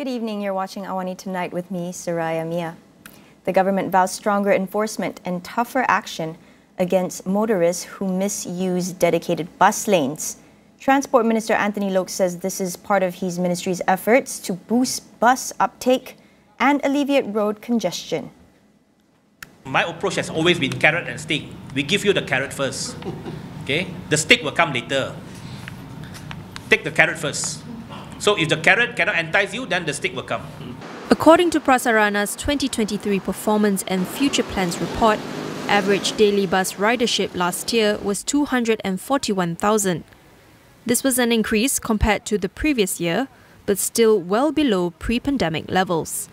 Good evening. You're watching AWANI Tonight with me, Saraya Mia. The government vows stronger enforcement and tougher action against motorists who misuse dedicated bus lanes. Transport Minister Anthony Loke says this is part of his ministry's efforts to boost bus uptake and alleviate road congestion. My approach has always been carrot and stick. We give you the carrot first. Okay? The stick will come later. Take the carrot first. So if the carrot cannot entice you, then the stick will come. According to Prasarana's 2023 Performance and Future Plans report, average daily bus ridership last year was 241,000. This was an increase compared to the previous year, but still well below pre-pandemic levels.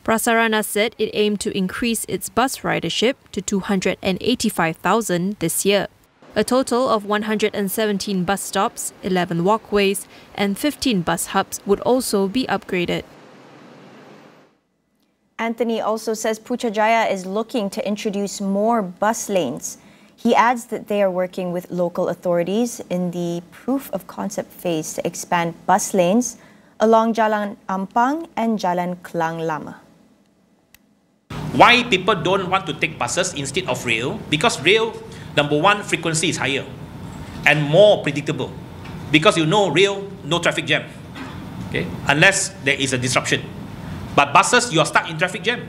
Prasarana said it aimed to increase its bus ridership to 285,000 this year. A total of 117 bus stops, 11 walkways, and 15 bus hubs would also be upgraded. Anthony also says Putrajaya is looking to introduce more bus lanes. He adds that they are working with local authorities in the proof of concept phase to expand bus lanes along Jalan Ampang and Jalan Klang Lama. Why people don't want to take buses instead of rail? Because rail, number one, frequency is higher and more predictable. Because you know rail, no traffic jam, okay? Unless there is a disruption. But buses, you are stuck in traffic jam.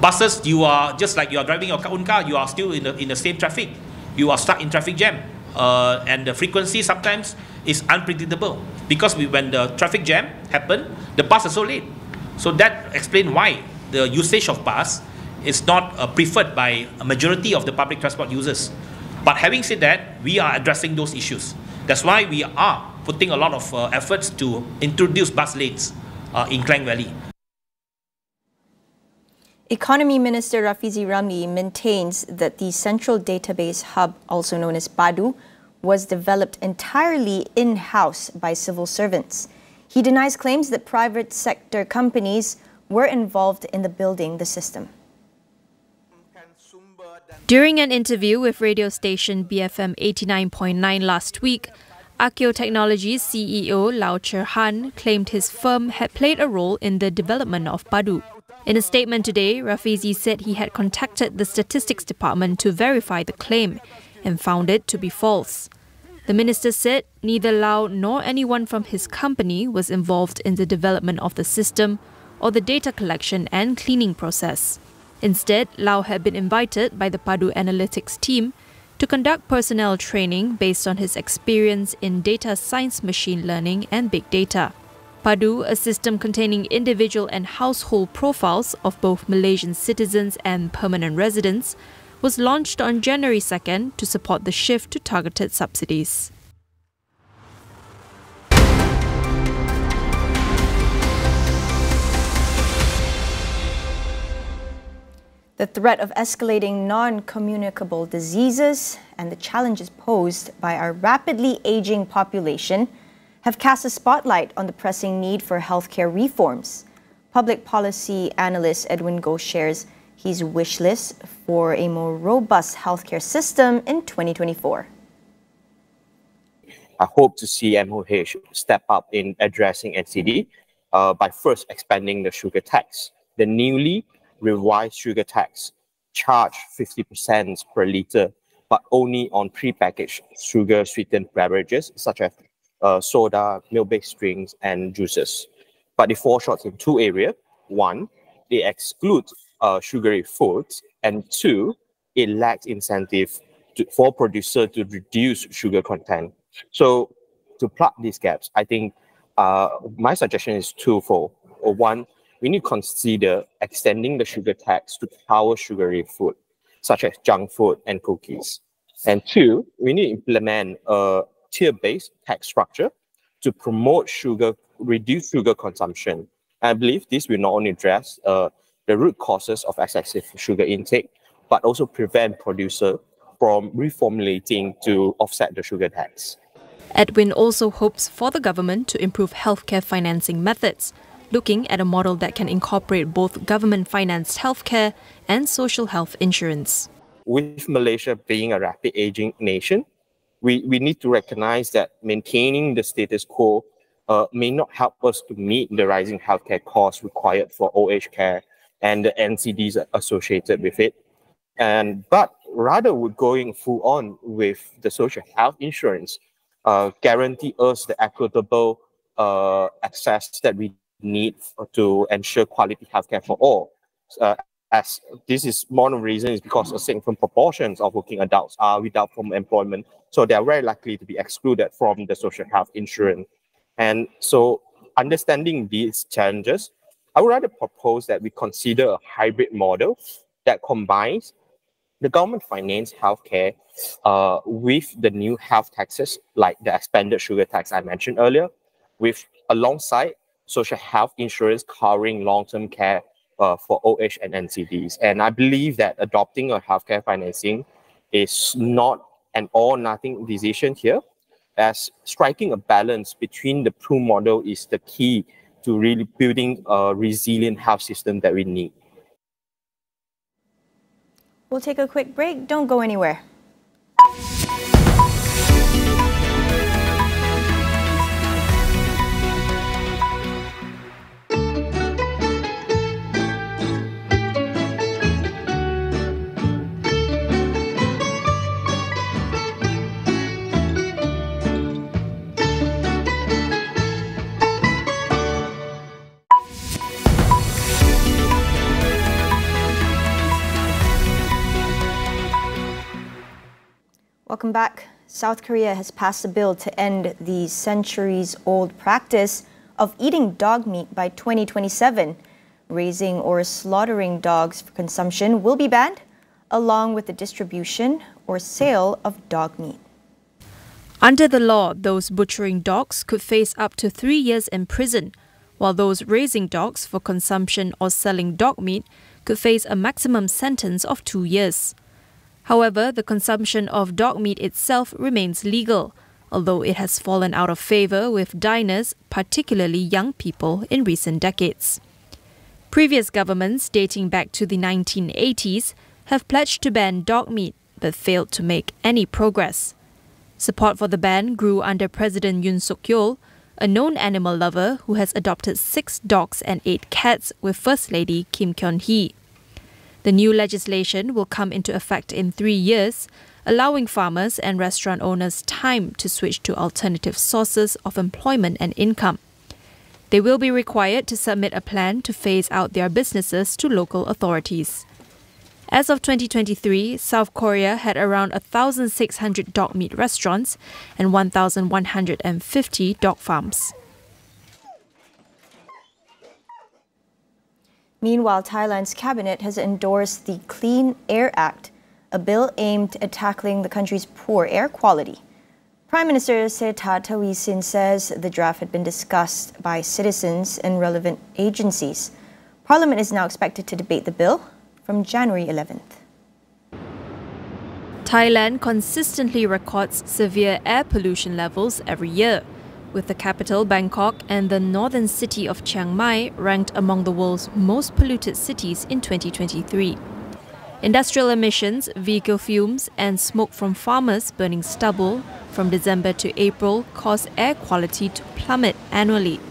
Buses, you are just like you are driving your own car, you are still in the same traffic. You are stuck in traffic jam. And the frequency sometimes is unpredictable. Because when the traffic jam happen, the bus is so late. So that explains why the usage of bus is not preferred by a majority of the public transport users. But having said that, we are addressing those issues. That's why we are putting a lot of efforts to introduce bus lanes in Klang Valley. Economy Minister Rafizi Ramli maintains that the Central Database Hub, also known as PADU, was developed entirely in-house by civil servants. He denies claims that private sector companies were involved in the building the system. During an interview with radio station BFM 89.9 last week, Akio Technologies CEO Lau Cher Han claimed his firm had played a role in the development of PADU. In a statement today, Rafizi said he had contacted the Statistics Department to verify the claim and found it to be false. The minister said neither Lau nor anyone from his company was involved in the development of the system or the data collection and cleaning process. Instead, Lau had been invited by the PADU analytics team to conduct personnel training based on his experience in data science, machine learning and big data. PADU, a system containing individual and household profiles of both Malaysian citizens and permanent residents, was launched on January 2nd to support the shift to targeted subsidies. The threat of escalating non-communicable diseases and the challenges posed by our rapidly aging population have cast a spotlight on the pressing need for healthcare reforms. Public policy analyst Edwin Goh shares his wish list for a more robust healthcare system in 2024. I hope to see MOH step up in addressing NCD by first expanding the sugar tax. The newly revised sugar tax charge 50% per litre, but only on prepackaged sugar-sweetened beverages such as soda, milk-based drinks, and juices. But it falls short in two areas. One, they exclude sugary foods, and two, it lacks incentive for producers to reduce sugar content. So to plug these gaps, I think my suggestion is twofold. One, we need to consider extending the sugar tax to cover sugary food, such as junk food and cookies. And two, we need to implement a tier-based tax structure to promote reduce sugar consumption. I believe this will not only address the root causes of excessive sugar intake, but also prevent producers from reformulating to offset the sugar tax. Edwin also hopes for the government to improve healthcare financing methods, looking at a model that can incorporate both government-financed healthcare and social health insurance. With Malaysia being a rapid aging nation, we need to recognize that maintaining the status quo may not help us to meet the rising healthcare costs required for old age care and the NCDs associated with it. But rather, we're going full on with the social health insurance, guarantee us the equitable access that we need to ensure quality healthcare for all. As this is one of the reasons is because a significant proportions of working adults are without formal employment, so they are very likely to be excluded from the social health insurance. And so, understanding these challenges, I would rather propose that we consider a hybrid model that combines the government finance healthcare with the new health taxes, like the expanded sugar tax I mentioned earlier, with alongside social health insurance covering long-term care for old age and NCDs. And I believe that adopting a healthcare financing is not an all-nothing decision here, as striking a balance between the two model is the key to really building a resilient health system that we need. We'll take a quick break. Don't go anywhere. Welcome back. South Korea has passed a bill to end the centuries-old practice of eating dog meat by 2027. Raising or slaughtering dogs for consumption will be banned, along with the distribution or sale of dog meat. Under the law, those butchering dogs could face up to 3 years in prison, while those raising dogs for consumption or selling dog meat could face a maximum sentence of 2 years. However, the consumption of dog meat itself remains legal, although it has fallen out of favor with diners, particularly young people, in recent decades. Previous governments, dating back to the 1980s, have pledged to ban dog meat, but failed to make any progress. Support for the ban grew under President Yoon Suk-yeol, a known animal lover who has adopted 6 dogs and 8 cats with First Lady Kim Kyun-hee. The new legislation will come into effect in 3 years, allowing farmers and restaurant owners time to switch to alternative sources of employment and income. They will be required to submit a plan to phase out their businesses to local authorities. As of 2023, South Korea had around 1,600 dog meat restaurants and 1,150 dog farms. Meanwhile, Thailand's cabinet has endorsed the Clean Air Act, a bill aimed at tackling the country's poor air quality. Prime Minister Srettha Thavisin says the draft had been discussed by citizens and relevant agencies. Parliament is now expected to debate the bill from January 11th. Thailand consistently records severe air pollution levels every year, with the capital Bangkok and the northern city of Chiang Mai ranked among the world's most polluted cities in 2023. Industrial emissions, vehicle fumes, and smoke from farmers burning stubble from December to April caused air quality to plummet annually.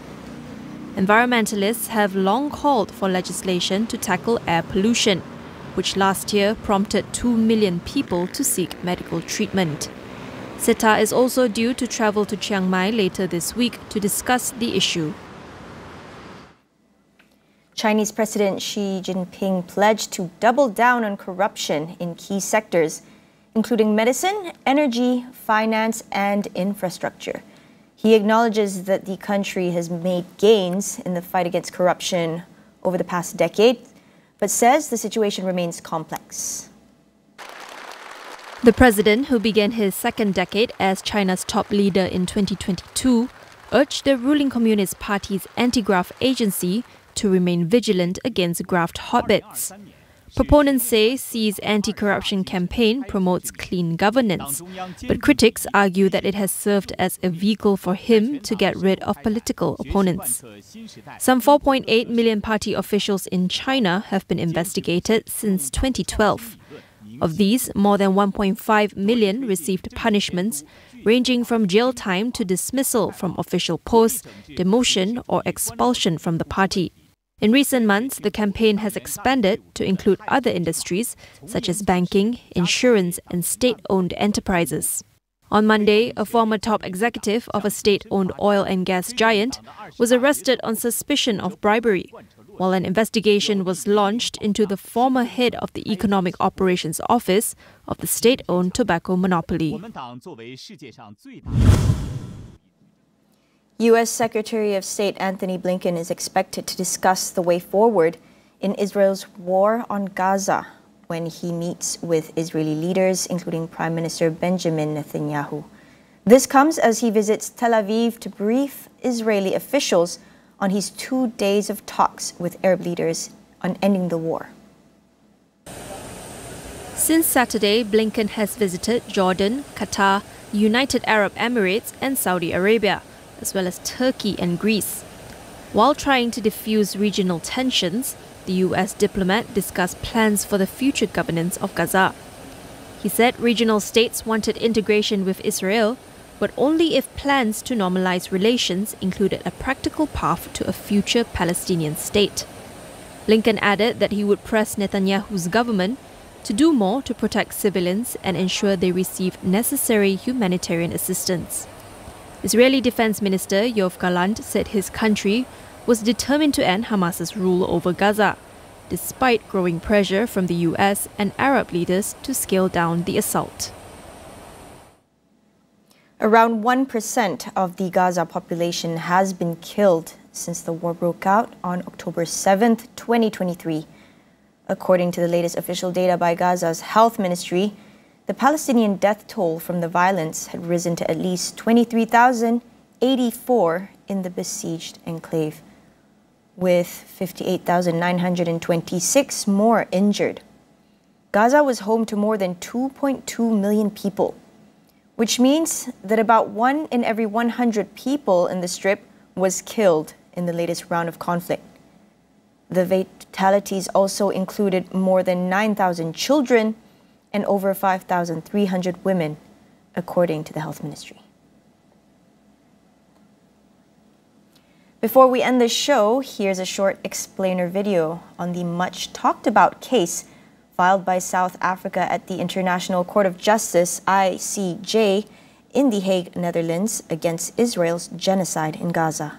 Environmentalists have long called for legislation to tackle air pollution, which last year prompted 2 million people to seek medical treatment. Srettha is also due to travel to Chiang Mai later this week to discuss the issue. Chinese President Xi Jinping pledged to double down on corruption in key sectors, including medicine, energy, finance, and infrastructure. He acknowledges that the country has made gains in the fight against corruption over the past decade, but says the situation remains complex. The president, who began his second decade as China's top leader in 2022, urged the ruling Communist Party's anti-graft agency to remain vigilant against graft hotbeds. Proponents say Xi's anti-corruption campaign promotes clean governance, but critics argue that it has served as a vehicle for him to get rid of political opponents. Some 4.8 million party officials in China have been investigated since 2012. Of these, more than 1.5 million received punishments, ranging from jail time to dismissal from official posts, demotion, or expulsion from the party. In recent months, the campaign has expanded to include other industries such as banking, insurance, and state-owned enterprises. On Monday, a former top executive of a state-owned oil and gas giant was arrested on suspicion of bribery, while an investigation was launched into the former head of the Economic Operations Office of the state-owned tobacco monopoly. U.S. Secretary of State Antony Blinken is expected to discuss the way forward in Israel's war on Gaza when he meets with Israeli leaders, including Prime Minister Benjamin Netanyahu. This comes as he visits Tel Aviv to brief Israeli officials on his 2 days of talks with Arab leaders on ending the war. Since Saturday, Blinken has visited Jordan, Qatar, United Arab Emirates, and Saudi Arabia, as well as Turkey and Greece. While trying to diffuse regional tensions, the U.S. diplomat discussed plans for the future governance of Gaza. He said regional states wanted integration with Israel, but only if plans to normalize relations included a practical path to a future Palestinian state. Blinken added that he would press Netanyahu's government to do more to protect civilians and ensure they receive necessary humanitarian assistance. Israeli Defense Minister Yoav Gallant said his country was determined to end Hamas's rule over Gaza, despite growing pressure from the US and Arab leaders to scale down the assault. Around 1% of the Gaza population has been killed since the war broke out on October 7th, 2023. According to the latest official data by Gaza's health ministry, the Palestinian death toll from the violence had risen to at least 23,084 in the besieged enclave, with 58,926 more injured. Gaza was home to more than 2.2 million people, which means that about 1 in every 100 people in the Strip was killed in the latest round of conflict. The fatalities also included more than 9,000 children and over 5,300 women, according to the health ministry. Before we end the show, here's a short explainer video on the much talked about case filed by South Africa at the International Court of Justice, ICJ, in The Hague, Netherlands, against Israel's genocide in Gaza.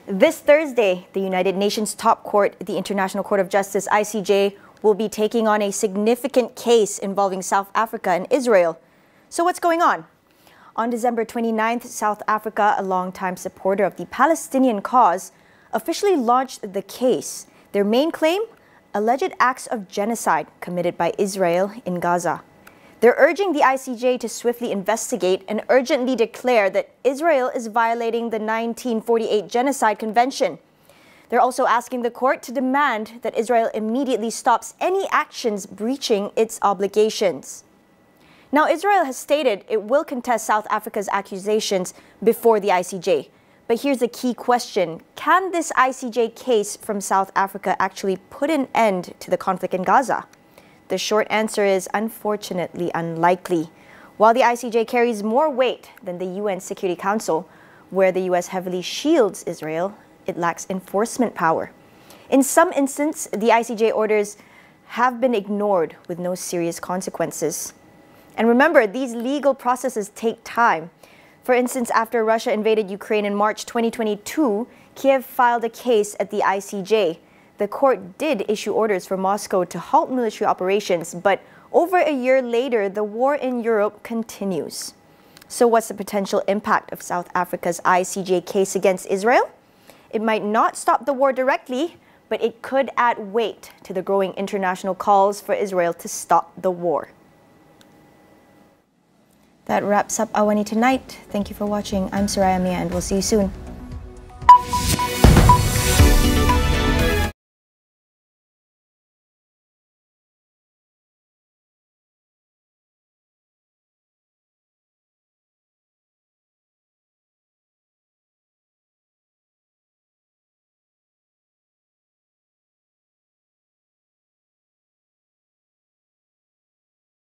This Thursday, the United Nations top court, the International Court of Justice, ICJ, will be taking on a significant case involving South Africa and Israel. So what's going on? On December 29th, South Africa, a longtime supporter of the Palestinian cause, officially launched the case. Their main claim? Alleged acts of genocide committed by Israel in Gaza. They're urging the ICJ to swiftly investigate and urgently declare that Israel is violating the 1948 Genocide Convention. They're also asking the court to demand that Israel immediately stops any actions breaching its obligations. Now, Israel has stated it will contest South Africa's accusations before the ICJ. But here's the key question. Can this ICJ case from South Africa actually put an end to the conflict in Gaza? The short answer is unfortunately unlikely. While the ICJ carries more weight than the UN Security Council, where the US heavily shields Israel, it lacks enforcement power. In some instances, the ICJ orders have been ignored with no serious consequences. And remember, these legal processes take time. For instance, after Russia invaded Ukraine in March 2022, Kiev filed a case at the ICJ. The court did issue orders for Moscow to halt military operations, but over a year later, the war in Europe continues. So what's the potential impact of South Africa's ICJ case against Israel? It might not stop the war directly, but it could add weight to the growing international calls for Israel to stop the war. That wraps up AWANI tonight. Thank you for watching. I'm Saraya Mia, and we'll see you soon.